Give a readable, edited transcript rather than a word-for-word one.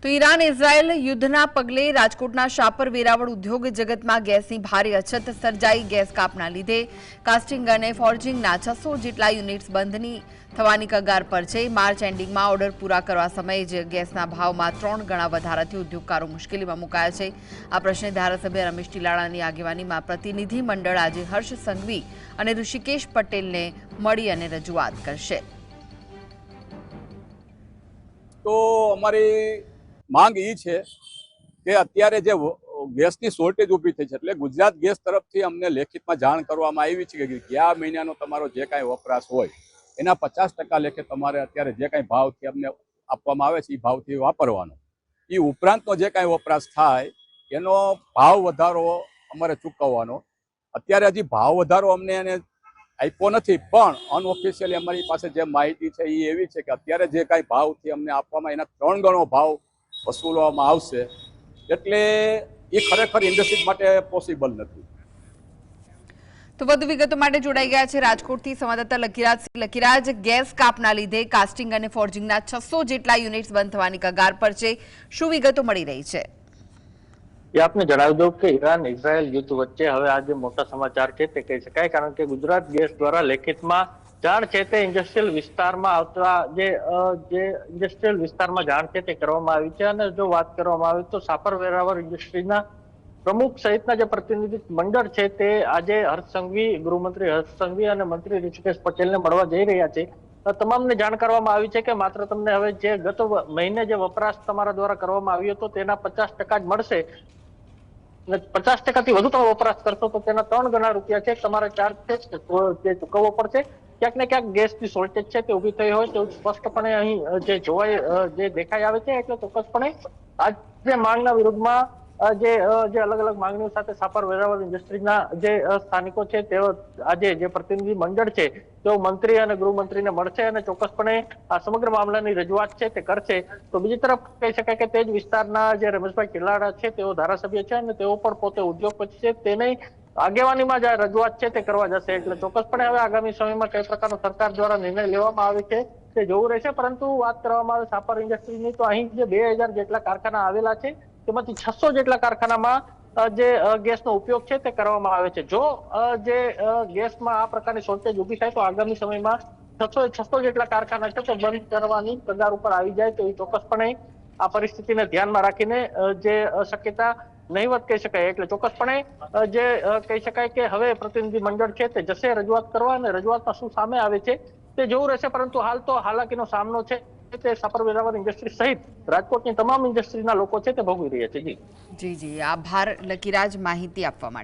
તો Iran Israel યુદ્ધના પગલે રાજકોટના શાપર વેરાવળ ઉદ્યોગ જગતમાં ગેસની ભારે અછત સર્જાઈ। ગેસ કાપના લીધે કાસ્ટિંગ અને ફોર્જિંગના 600 જેટલા યુનિટ્સ બંધની થવાની કગાર પર છે। માર્ચ એન્ડિંગમાં ઓર્ડર પૂરા કરવા સમયે જ ગેસના ભાવમાં 3 ગણા વધારાથી ઉદ્યોગકારો મુશ્કેલીમાં મુકાયા છે। આ પ્રશ્ને ધારાસભ્ય રમેશ ટીલાળાની આગેવાનીમાં પ્રતિનિધિ મંડળ આજે હર્ષ સંઘવી અને ઋષિકેશ પટેલને મળી અને રજૂઆત કરશે। તો અમારી માંગ એ છે કે અત્યારે જે ગેસની શોર્ટેજ ઊભી થઈ છે, એટલે ગુજરાત ગેસ તરફથી અમને લેખિતમાં જાણ કરવામાં આવી છે કે ગયા મહિનાનો તમારો જે કાંઈ વપરાશ હોય એના 50% લેખે તમારે અત્યારે જે કાંઈ ભાવથી અમને આપવામાં આવે છે એ ભાવથી વાપરવાનો। એ ઉપરાંતનો જે કાંઈ વપરાશ થાય એનો ભાવ વધારો અમારે ચૂકવવાનો। અત્યારે હજી ભાવ વધારો અમને એને આપ્યો નથી, પણ અનઓફિશિયલી અમારી પાસે જે માહિતી છે એ એવી છે કે અત્યારે જે કાંઈ ભાવથી અમને આપવામાં એના 3 ગણો ભાવ વસૂલવામાં આવશે, એટલે એ ખરેખર ઇન્ડસ્ટ્રી માટે પોસિબલ નથી। તો વધુ વિગતો માટે જોડાઈ ગયા છે રાજકોટથી સંવાદદાતા લકીરાજ। લકીરાજ, ગેસ કાપના લીધે કાસ્ટિંગ અને ફોર્જિંગના 600 જેટલા યુનિટ્સ બંધ થવાની કગાર પર છે, શું વિગતો મળી રહી છે? આપને જણાવી દઉં કે ઈરાન ઇઝરાયલ યુદ્ધ વચ્ચે હવે આજે મોટા સમાચાર છે તે કહી શકાય, કારણ કે ગુજરાત ગેસ દ્વારા લેખિતમાં જાણ છે તે ઇન્ડસ્ટ્રીયલ વિસ્તારમાં આવતા જે ઇન્ડસ્ટ્રીયલ વિસ્તારમાં જાણ છે તે કરવામાં આવી છે। અને જો વાત કરવામાં આવે તો શાપર વેરાવળ ઇન્ડસ્ટ્રીના પ્રમુખ સહિતના જે પ્રતિનિધિ મંડળ છે તે આજે હર્ષ સંઘવી, ગૃહમંત્રી હર્ષ સંઘવી અને મંત્રી ઋષિકેશ પટેલને મળવા જઈ રહ્યા છે। તમામને જાણ કરવામાં આવી છે કે માત્ર તમને હવે જે ગત મહિને જે વપરાશ તમારા દ્વારા કરવામાં આવ્યો હતો તેના 50% જ મળશે, 50%થી વધુ તમે વપરાશ કરશો તો તેના 3 ગણા રૂપિયા છે તમારે ચાર્જ છે તે ચૂકવવો પડશે। ક્યાંક ને ક્યાંક ગેસની શોર્ટેજ છે તે ઉભી થઈ હોય તેવું સ્પષ્ટપણે અહીં જે જે દેખાઈ આવે છે। એટલે ચોક્કસપણે આજે માંગના વિરુદ્ધમાં જે અલગ અલગ માંગણીઓ સાથે શાપર વેરાવળ ઇન્ડસ્ટ્રીના જે સ્થાનિકો છે તેઓ આજે જે પ્રતિનિધિ મંડળ છે તેઓ મંત્રી અને ગૃહમંત્રીને મળશે અને ચોક્કસપણે આ સમગ્ર મામલાની રજૂઆત છે તે કરશે। તો બીજી તરફ કહી શકાય કે તે જ વિસ્તારના જે રમેશભાઈ ટીલાળા છે તેઓ ધારાસભ્ય છે અને તેઓ પણ પોતે ઉદ્યોગપતિ છે, તેની આગેવાનીમાં જે રજૂઆત છે તે કરવા જશે। એટલે ચોક્કસપણે હવે આગામી સમયમાં કઈ પ્રકારનો સરકાર દ્વારા નિર્ણય લેવામાં આવે છે તે જોવું રહેશે। પરંતુ વાત કરવામાં આવે શાપર ઇન્ડસ્ટ્રીની તો અહીં જે 2000 જેટલા કારખાના આવેલા છે તેમાંથી 600 જેટલા કારખાનામાં જે ગેસનો ઉપયોગ છે તે કરવામાં આવે છે। જો જે ગેસમાં આ પ્રકારની શોર્ટેજ ઊભી થાય તો આગામી સમયમાં 600 જેટલા કારખાના છે તે બંધ કરવાની કગાર ઉપર આવી જાય તો એ ચોક્કસપણે આ પરિસ્થિતિને ધ્યાનમાં રાખીને જે શક્યતા નહીવત કહી શકાય। એટલે ચોક્કસપણે જે કહી શકાય કે હવે પ્રતિનિધિ મંડળ છે તે જશે રજૂઆત કરવા અને રજૂઆતમાં શું સામે આવે છે તે જોવું રહેશે। પરંતુ હાલ તો હાલાકીનો સામનો છે તે શાપર વેરાવળ ઇન્ડસ્ટ્રી સહિત રાજકોટની તમામ ઇન્ડસ્ટ્રીના લોકો છે તે ભોગવી રહ્યા છે। જી, આભાર લકીરાજ માહિતી આપવા માટે।